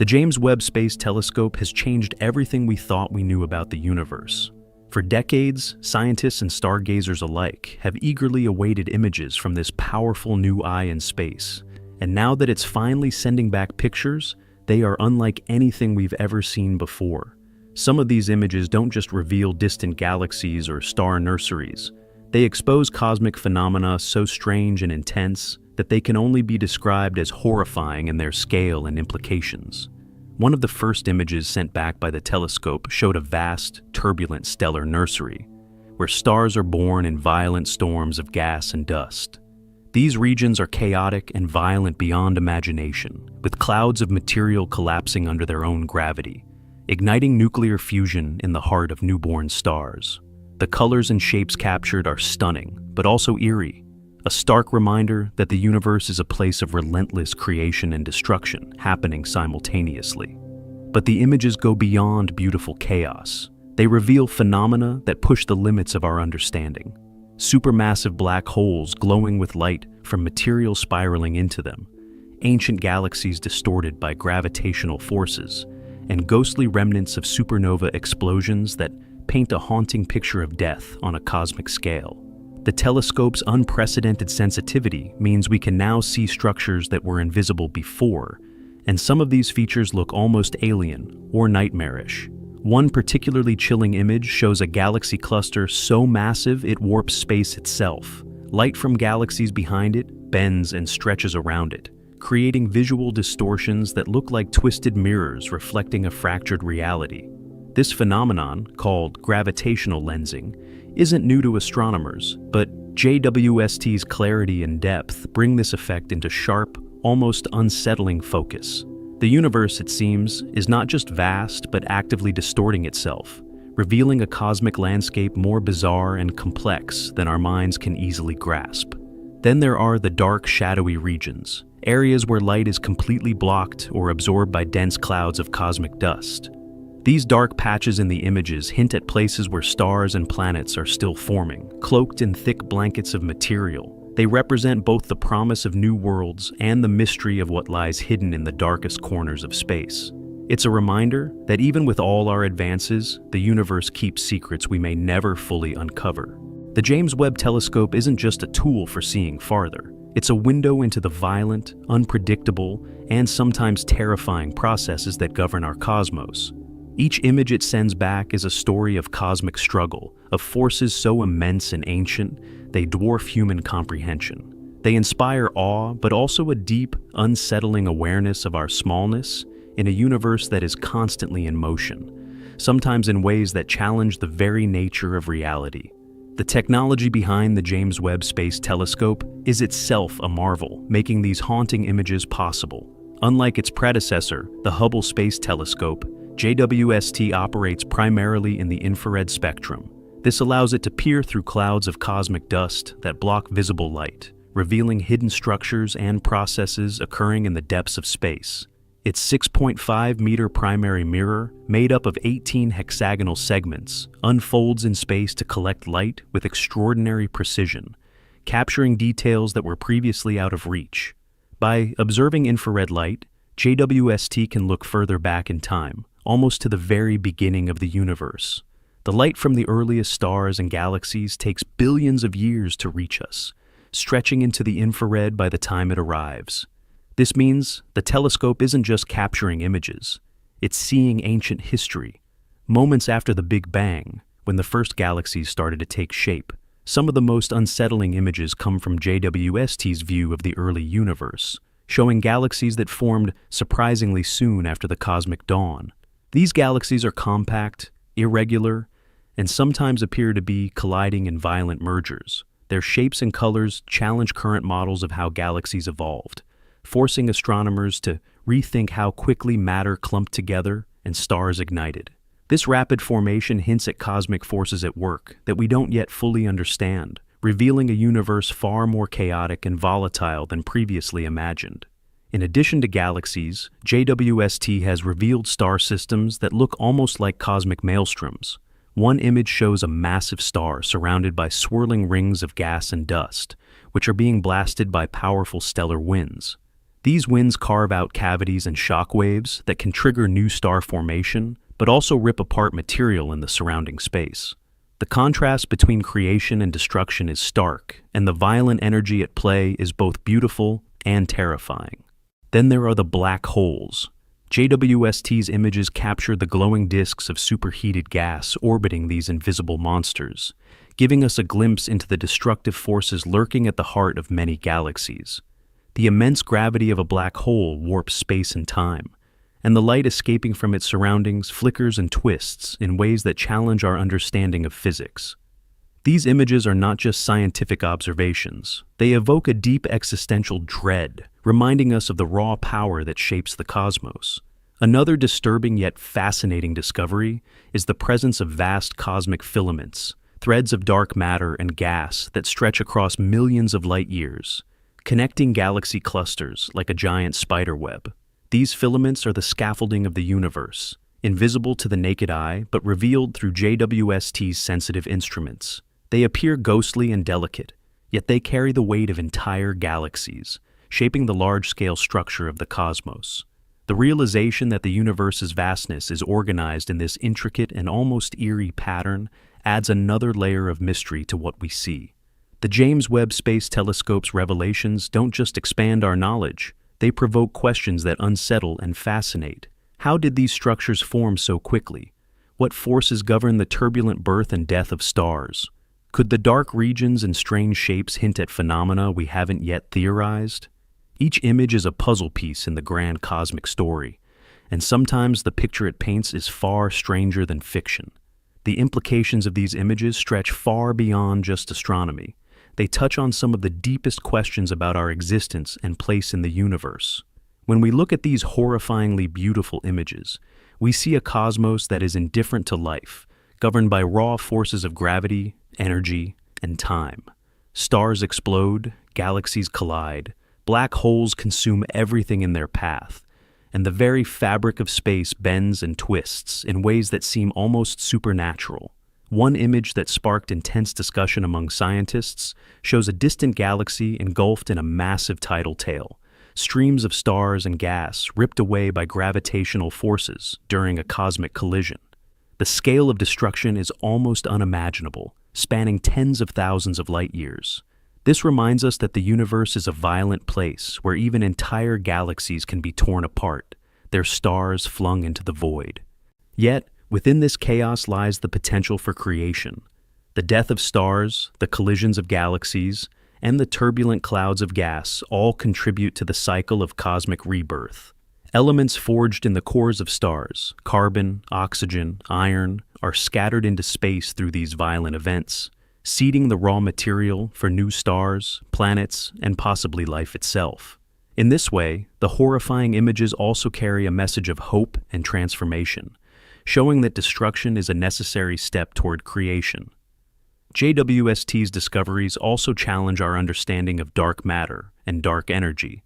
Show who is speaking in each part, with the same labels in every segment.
Speaker 1: The James Webb Space Telescope has changed everything we thought we knew about the universe. For decades, scientists and stargazers alike have eagerly awaited images from this powerful new eye in space. And now that it's finally sending back pictures, they are unlike anything we've ever seen before. Some of these images don't just reveal distant galaxies or star nurseries. They expose cosmic phenomena so strange and intense that they can only be described as horrifying in their scale and implications. One of the first images sent back by the telescope showed a vast, turbulent stellar nursery, where stars are born in violent storms of gas and dust. These regions are chaotic and violent beyond imagination, with clouds of material collapsing under their own gravity, igniting nuclear fusion in the heart of newborn stars. The colors and shapes captured are stunning, but also eerie, a stark reminder that the universe is a place of relentless creation and destruction happening simultaneously. But the images go beyond beautiful chaos. They reveal phenomena that push the limits of our understanding. Supermassive black holes glowing with light from material spiraling into them, ancient galaxies distorted by gravitational forces, and ghostly remnants of supernova explosions that paint a haunting picture of death on a cosmic scale. The telescope's unprecedented sensitivity means we can now see structures that were invisible before, and some of these features look almost alien or nightmarish. One particularly chilling image shows a galaxy cluster so massive it warps space itself. Light from galaxies behind it bends and stretches around it, creating visual distortions that look like twisted mirrors reflecting a fractured reality. This phenomenon, called gravitational lensing, isn't new to astronomers, but JWST's clarity and depth bring this effect into sharp, almost unsettling focus. The universe, it seems, is not just vast but actively distorting itself, revealing a cosmic landscape more bizarre and complex than our minds can easily grasp. Then there are the dark, shadowy regions, areas where light is completely blocked or absorbed by dense clouds of cosmic dust. These dark patches in the images hint at places where stars and planets are still forming, cloaked in thick blankets of material. They represent both the promise of new worlds and the mystery of what lies hidden in the darkest corners of space. It's a reminder that even with all our advances, the universe keeps secrets we may never fully uncover. The James Webb Telescope isn't just a tool for seeing farther. It's a window into the violent, unpredictable, and sometimes terrifying processes that govern our cosmos. Each image it sends back is a story of cosmic struggle, of forces so immense and ancient they dwarf human comprehension. They inspire awe, but also a deep, unsettling awareness of our smallness in a universe that is constantly in motion, sometimes in ways that challenge the very nature of reality. The technology behind the James Webb Space Telescope is itself a marvel, making these haunting images possible. Unlike its predecessor, the Hubble Space Telescope, JWST operates primarily in the infrared spectrum. This allows it to peer through clouds of cosmic dust that block visible light, revealing hidden structures and processes occurring in the depths of space. Its 6.5-meter primary mirror, made up of 18 hexagonal segments, unfolds in space to collect light with extraordinary precision, capturing details that were previously out of reach. By observing infrared light, JWST can look further back in time, almost to the very beginning of the universe. The light from the earliest stars and galaxies takes billions of years to reach us, stretching into the infrared by the time it arrives. This means the telescope isn't just capturing images, it's seeing ancient history. Moments after the Big Bang, when the first galaxies started to take shape, some of the most unsettling images come from JWST's view of the early universe, showing galaxies that formed surprisingly soon after the cosmic dawn. These galaxies are compact, irregular, and sometimes appear to be colliding in violent mergers. Their shapes and colors challenge current models of how galaxies evolved, forcing astronomers to rethink how quickly matter clumped together and stars ignited. This rapid formation hints at cosmic forces at work that we don't yet fully understand, revealing a universe far more chaotic and volatile than previously imagined. In addition to galaxies, JWST has revealed star systems that look almost like cosmic maelstroms. One image shows a massive star surrounded by swirling rings of gas and dust, which are being blasted by powerful stellar winds. These winds carve out cavities and shock waves that can trigger new star formation, but also rip apart material in the surrounding space. The contrast between creation and destruction is stark, and the violent energy at play is both beautiful and terrifying. Then there are the black holes. JWST's images capture the glowing disks of superheated gas orbiting these invisible monsters, giving us a glimpse into the destructive forces lurking at the heart of many galaxies. The immense gravity of a black hole warps space and time, and the light escaping from its surroundings flickers and twists in ways that challenge our understanding of physics. These images are not just scientific observations. They evoke a deep existential dread, reminding us of the raw power that shapes the cosmos. Another disturbing yet fascinating discovery is the presence of vast cosmic filaments, threads of dark matter and gas that stretch across millions of light years, connecting galaxy clusters like a giant spider web. These filaments are the scaffolding of the universe, invisible to the naked eye but revealed through JWST's sensitive instruments. They appear ghostly and delicate, yet they carry the weight of entire galaxies, shaping the large-scale structure of the cosmos. The realization that the universe's vastness is organized in this intricate and almost eerie pattern adds another layer of mystery to what we see. The James Webb Space Telescope's revelations don't just expand our knowledge, they provoke questions that unsettle and fascinate. How did these structures form so quickly? What forces govern the turbulent birth and death of stars? Could the dark regions and strange shapes hint at phenomena we haven't yet theorized? Each image is a puzzle piece in the grand cosmic story, and sometimes the picture it paints is far stranger than fiction. The implications of these images stretch far beyond just astronomy. They touch on some of the deepest questions about our existence and place in the universe. When we look at these horrifyingly beautiful images, we see a cosmos that is indifferent to life, governed by raw forces of gravity, energy, and time. Stars explode, galaxies collide, black holes consume everything in their path, and the very fabric of space bends and twists in ways that seem almost supernatural. One image that sparked intense discussion among scientists shows a distant galaxy engulfed in a massive tidal tail, streams of stars and gas ripped away by gravitational forces during a cosmic collision. The scale of destruction is almost unimaginable, spanning tens of thousands of light years. This reminds us that the universe is a violent place where even entire galaxies can be torn apart, their stars flung into the void. Yet, within this chaos lies the potential for creation. The death of stars, the collisions of galaxies, and the turbulent clouds of gas all contribute to the cycle of cosmic rebirth. Elements forged in the cores of stars, carbon, oxygen, iron, are scattered into space through these violent events, seeding the raw material for new stars, planets, and possibly life itself. In this way, the horrifying images also carry a message of hope and transformation, showing that destruction is a necessary step toward creation. JWST's discoveries also challenge our understanding of dark matter and dark energy,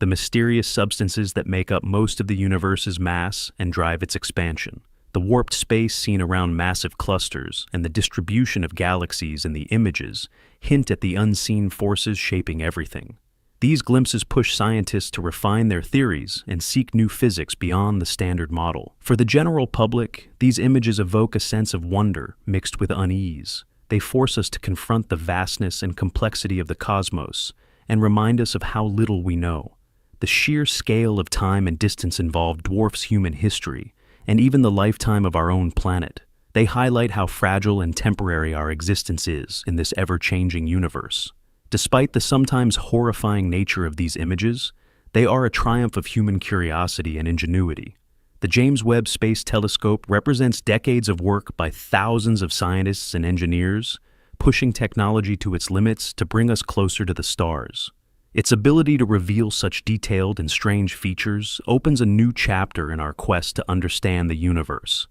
Speaker 1: the mysterious substances that make up most of the universe's mass and drive its expansion. The warped space seen around massive clusters and the distribution of galaxies in the images hint at the unseen forces shaping everything. These glimpses push scientists to refine their theories and seek new physics beyond the standard model. For the general public, these images evoke a sense of wonder mixed with unease. They force us to confront the vastness and complexity of the cosmos and remind us of how little we know. The sheer scale of time and distance involved dwarfs human history, and even the lifetime of our own planet. They highlight how fragile and temporary our existence is in this ever-changing universe. Despite the sometimes horrifying nature of these images, they are a triumph of human curiosity and ingenuity. The James Webb Space Telescope represents decades of work by thousands of scientists and engineers, pushing technology to its limits to bring us closer to the stars. Its ability to reveal such detailed and strange features opens a new chapter in our quest to understand the universe.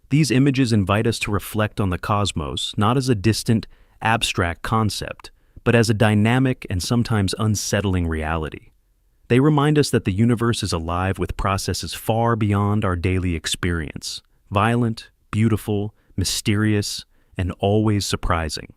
Speaker 1: These images invite us to reflect on the cosmos not as a distant, abstract concept, but as a dynamic and sometimes unsettling reality. They remind us that the universe is alive with processes far beyond our daily experience, violent, beautiful, mysterious, and always surprising.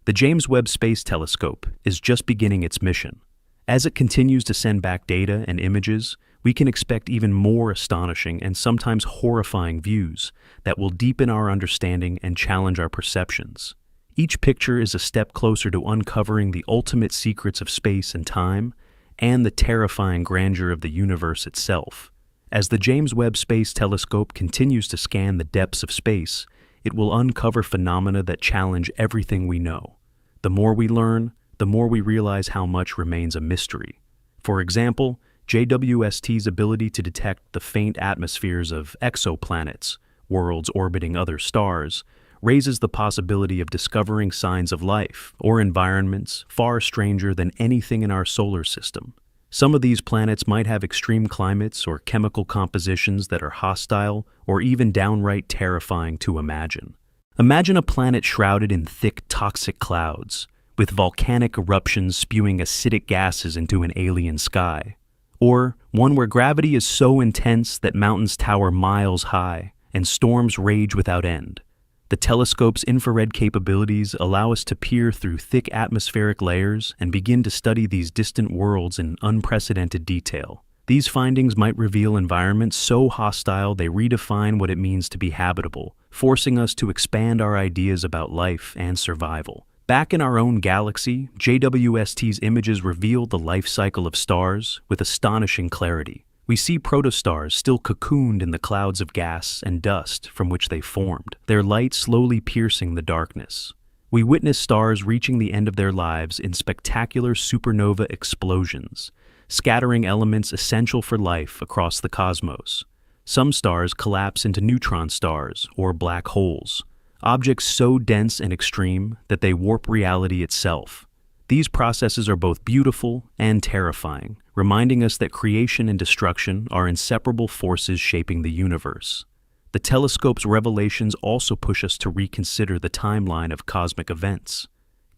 Speaker 1: The James Webb Space Telescope is just beginning its mission. As it continues to send back data and images, we can expect even more astonishing and sometimes horrifying views that will deepen our understanding and challenge our perceptions. Each picture is a step closer to uncovering the ultimate secrets of space and time, and the terrifying grandeur of the universe itself. As the James Webb Space Telescope continues to scan the depths of space, it will uncover phenomena that challenge everything we know. The more we learn, the more we realize how much remains a mystery. For example, JWST's ability to detect the faint atmospheres of exoplanets, worlds orbiting other stars, raises the possibility of discovering signs of life or environments far stranger than anything in our solar system. Some of these planets might have extreme climates or chemical compositions that are hostile or even downright terrifying to imagine. Imagine a planet shrouded in thick, toxic clouds, with volcanic eruptions spewing acidic gases into an alien sky. Or one where gravity is so intense that mountains tower miles high and storms rage without end. The telescope's infrared capabilities allow us to peer through thick atmospheric layers and begin to study these distant worlds in unprecedented detail. These findings might reveal environments so hostile they redefine what it means to be habitable, forcing us to expand our ideas about life and survival. Back in our own galaxy, JWST's images reveal the life cycle of stars with astonishing clarity. We see protostars still cocooned in the clouds of gas and dust from which they formed, their light slowly piercing the darkness. We witness stars reaching the end of their lives in spectacular supernova explosions, scattering elements essential for life across the cosmos. Some stars collapse into neutron stars or black holes, objects so dense and extreme that they warp reality itself. These processes are both beautiful and terrifying, reminding us that creation and destruction are inseparable forces shaping the universe. The telescope's revelations also push us to reconsider the timeline of cosmic events.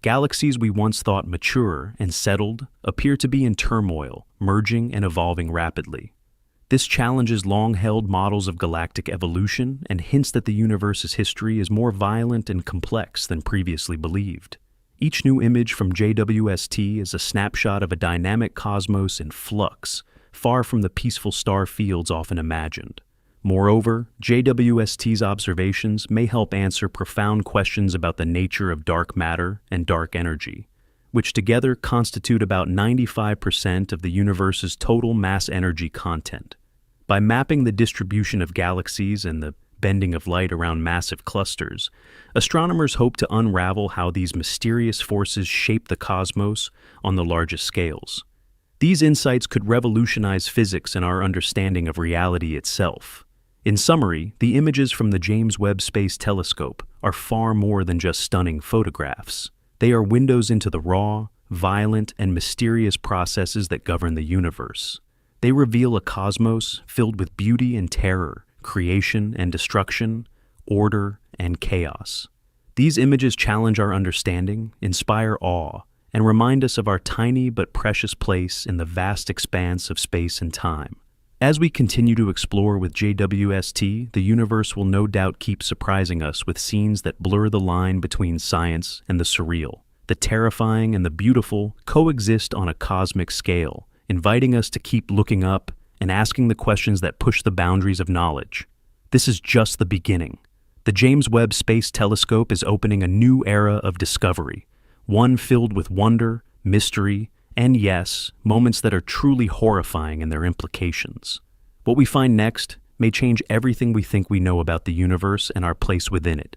Speaker 1: Galaxies we once thought mature and settled appear to be in turmoil, merging and evolving rapidly. This challenges long-held models of galactic evolution and hints that the universe's history is more violent and complex than previously believed. Each new image from JWST is a snapshot of a dynamic cosmos in flux, far from the peaceful star fields often imagined. Moreover, JWST's observations may help answer profound questions about the nature of dark matter and dark energy, which together constitute about 95% of the universe's total mass energy content. By mapping the distribution of galaxies and the bending of light around massive clusters, astronomers hope to unravel how these mysterious forces shape the cosmos on the largest scales. These insights could revolutionize physics and our understanding of reality itself. In summary, the images from the James Webb Space Telescope are far more than just stunning photographs. They are windows into the raw, violent, and mysterious processes that govern the universe. They reveal a cosmos filled with beauty and terror, creation and destruction, order and chaos. These images challenge our understanding, inspire awe, and remind us of our tiny but precious place in the vast expanse of space and time. As we continue to explore with JWST, the universe will no doubt keep surprising us with scenes that blur the line between science and the surreal. The terrifying and the beautiful coexist on a cosmic scale, inviting us to keep looking up and asking the questions that push the boundaries of knowledge. This is just the beginning. The James Webb Space Telescope is opening a new era of discovery, one filled with wonder, mystery, and yes, moments that are truly horrifying in their implications. What we find next may change everything we think we know about the universe and our place within it.